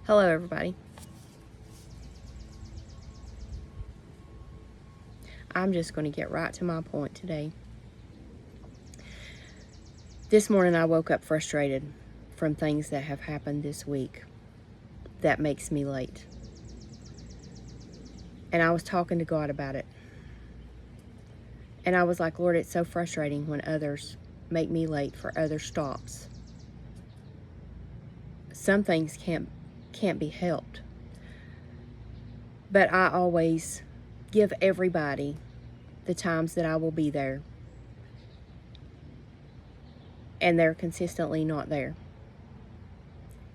Hello, everybody. I'm just going to get right to my point today. This morning I woke up frustrated from things that have happened this week that makes me late. And I was talking to God about it. And I was like, Lord, it's so frustrating when others make me late for other stops. Some things can't be helped. But I always give everybody the times that I will be there. And they're consistently not there.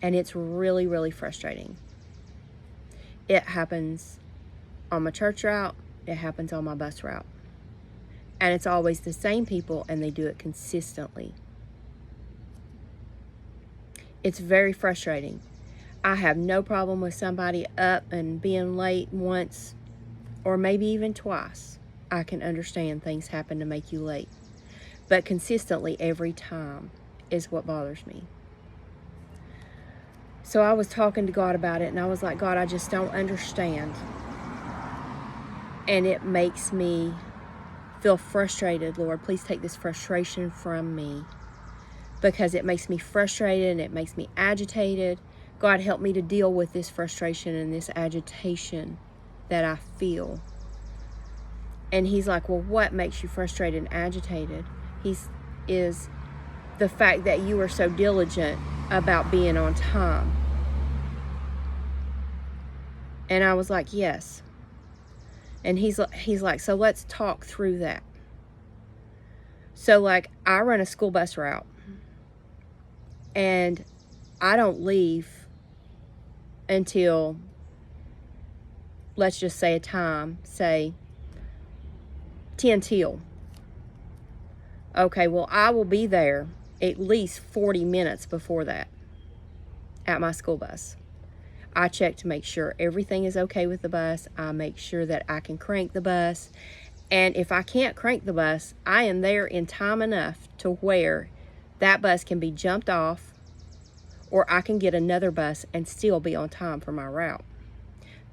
And it's really, really frustrating. It happens on my church route. It happens on my bus route. And it's always the same people, and they do it consistently. It's very frustrating. I have no problem with somebody up and being late once or maybe even twice. I can understand things happen to make you late. But consistently every time is what bothers me. So I was talking to God about it, and I was like, God, I just don't understand. And it makes me feel frustrated. Lord, please take this frustration from me, because it makes me frustrated and it makes me agitated. God, help me to deal with this frustration and this agitation that I feel. And he's like, well, what makes you frustrated and agitated? Is the fact that you are so diligent about being on time. And I was like, yes. And he's like, so let's talk through that. So like, I run a school bus route, and I don't leave until, let's just say a time, say 10 till. Okay, well, I will be there at least 40 minutes before that at my school bus. I check to make sure everything is okay with the bus. I make sure that I can crank the bus. And if I can't crank the bus, I am there in time enough to where that bus can be jumped off, or I can get another bus and still be on time for my route.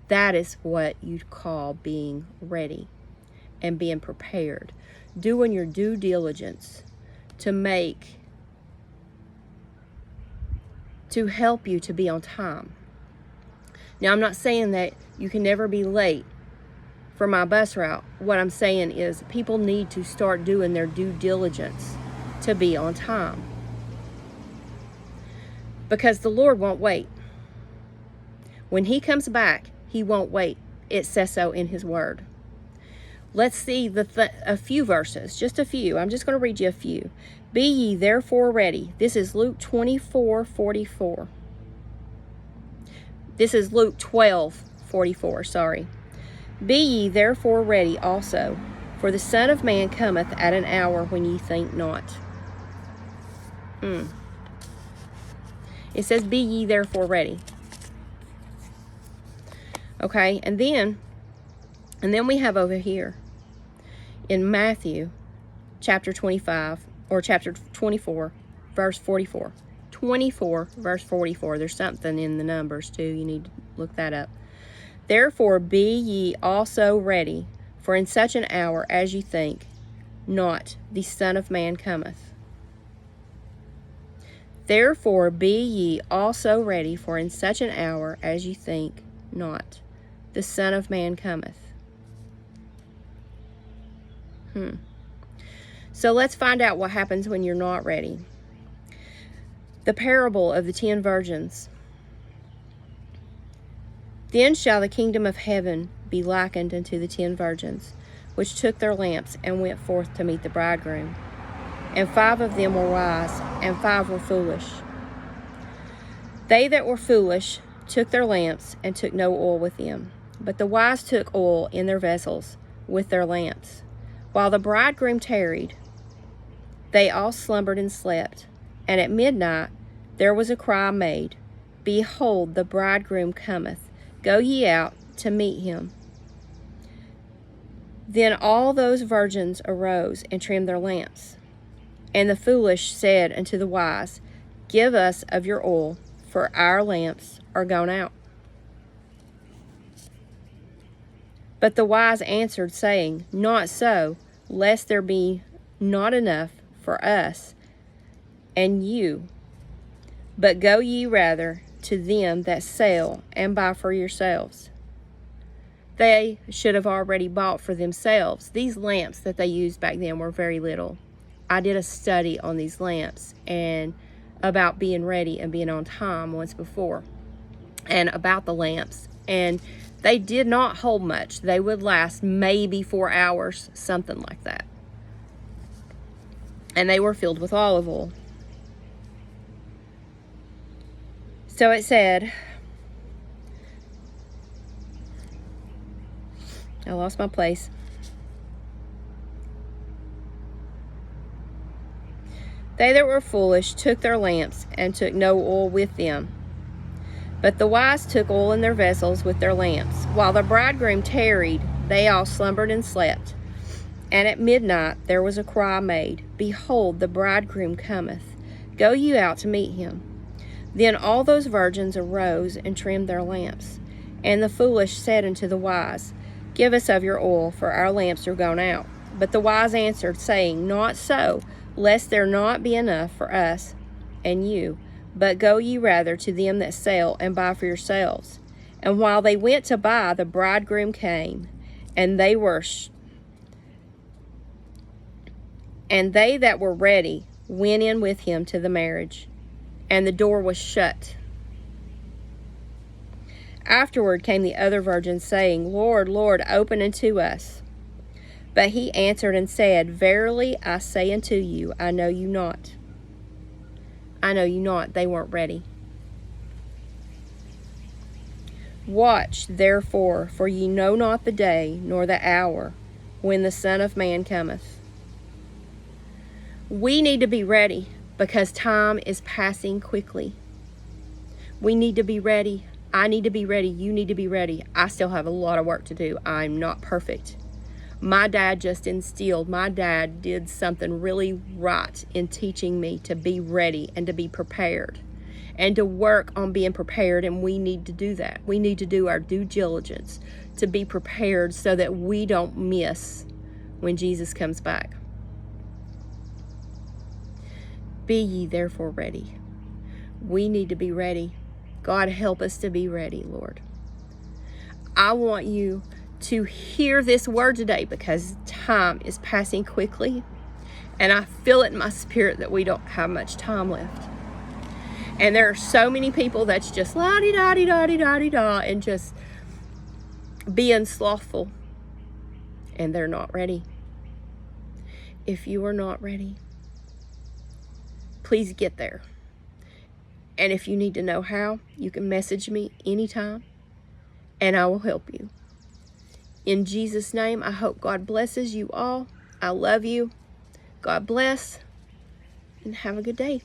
That is what you'd call being ready and being prepared. Doing your due diligence to help you to be on time. Now, I'm not saying that you can never be late for my bus route. What I'm saying is people need to start doing their due diligence to be on time. Because the Lord won't wait. When he comes back, he won't wait. It says so in his word. Let's see a few verses, just a few. I'm just going to read you a few. Be ye therefore ready. This is Luke 24:44. This is Luke 12:44, sorry. Be ye therefore ready also, for the Son of Man cometh at an hour when ye think not. It says, be ye therefore ready. Okay, and then we have over here in Matthew chapter 25, or chapter 24, verse 44. 24, verse 44. There's something in the numbers too. You need to look that up. Therefore be ye also ready, for in such an hour as ye think not, the Son of Man cometh. Therefore be ye also ready, for in such an hour as ye think not, the Son of Man cometh. So let's find out what happens when you're not ready. The parable of the 10 virgins. Then shall the kingdom of heaven be likened unto the 10 virgins, which took their lamps and went forth to meet the bridegroom. And 5 of them were wise, and 5 were foolish. They that were foolish took their lamps, and took no oil with them. But the wise took oil in their vessels with their lamps. While the bridegroom tarried, they all slumbered and slept. And at midnight there was a cry made, Behold, the bridegroom cometh. Go ye out to meet him. Then all those virgins arose and trimmed their lamps. And the foolish said unto the wise, Give us of your oil, for our lamps are gone out." But the wise answered, saying, "Not so, lest there be not enough for us and you. But go ye rather to them that sell, and buy for yourselves." They should have already bought for themselves. These lamps that they used back then were very little. I did a study on these lamps and about being ready and being on time once before, and about the lamps. And they did not hold much. They would last maybe 4 hours, something like that. And they were filled with olive oil. So it said, I lost my place. They that were foolish took their lamps and took no oil with them. But the wise took oil in their vessels with their lamps. While the bridegroom tarried, they all slumbered and slept. And at midnight there was a cry made, "Behold, the bridegroom cometh. Go you out to meet him." Then all those virgins arose and trimmed their lamps. And the foolish said unto the wise, "Give us of your oil, for our lamps are gone out." But the wise answered, saying, "Not so, lest there not be enough for us and you. But go ye rather to them that sell, and buy for yourselves." And while they went to buy, the bridegroom came, and they that were ready went in with him to the marriage, and the door was shut. Afterward came the other virgins, saying, "Lord, Lord, open unto us." But he answered and said, "Verily I say unto you, I know you not. I know you not." They weren't ready. "Watch therefore, for ye know not the day nor the hour when the Son of Man cometh." We need to be ready because time is passing quickly. We need to be ready. I need to be ready. You need to be ready. I still have a lot of work to do. I'm not perfect. My dad did something really right in teaching me to be ready and to be prepared and to work on being prepared. And we need to do that. We need to do our due diligence to be prepared so that we don't miss when Jesus comes back. Be ye therefore ready. We need to be ready. God, help us to be ready, Lord. I want you to hear this word today because time is passing quickly, and I feel it in my spirit that we don't have much time left. And there are so many people that's just la-di-da-di-da-di-da-di-da and just being slothful, and they're not ready. If you are not ready, please get there. And if you need to know how, you can message me anytime, and I will help you. In Jesus' name, I hope God blesses you all. I love you. God bless, and have a good day.